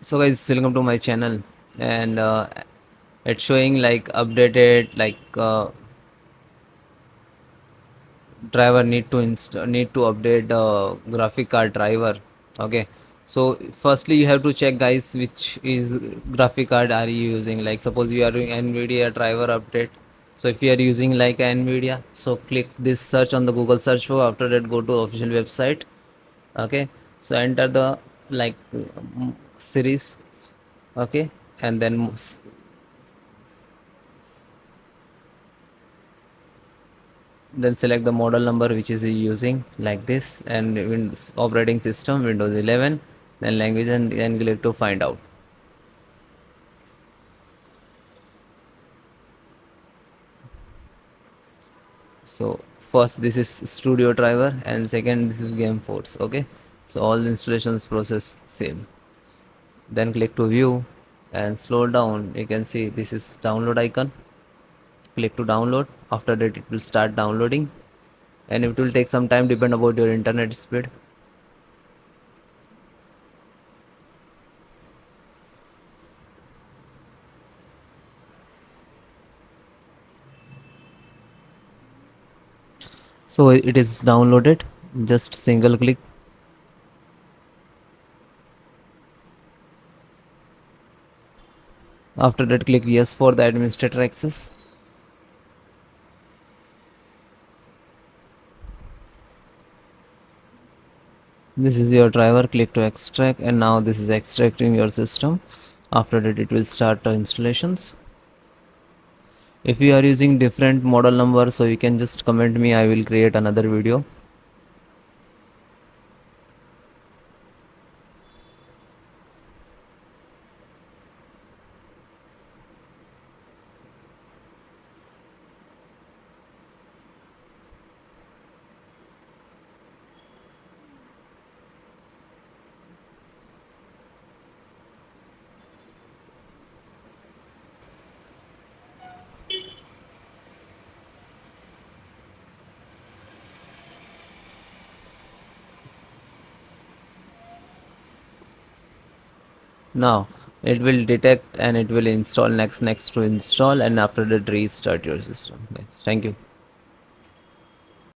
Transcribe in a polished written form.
So guys, welcome to my channel, and it's showing like updated driver need to update graphic card driver. Okay, so firstly you have to check, guys, which is graphic card are you using. Like suppose you are doing NVIDIA driver update. So if you are using like NVIDIA, so click this search on the Google search bar. After that, go to official website. Okay, so enter the series. Okay, and then select the model number which is using, like this, and Windows operating system Windows 11, then language, and then click to find out. So first this is studio driver, and second this is game force. Okay, so all installations process same. Then click to view and slow down. You can see this is download icon. Click to download. After that it will start downloading, and it will take some time depend about your internet speed. So it is downloaded. Just single click. After that, click yes for the administrator access. This is your driver. Click to extract, and now this is extracting your system. After that, it will start installations. If you are using different model number, so you can just comment me. I will create another video. Now it will detect and it will install next to install, and after that restart your system. Yes, thank you.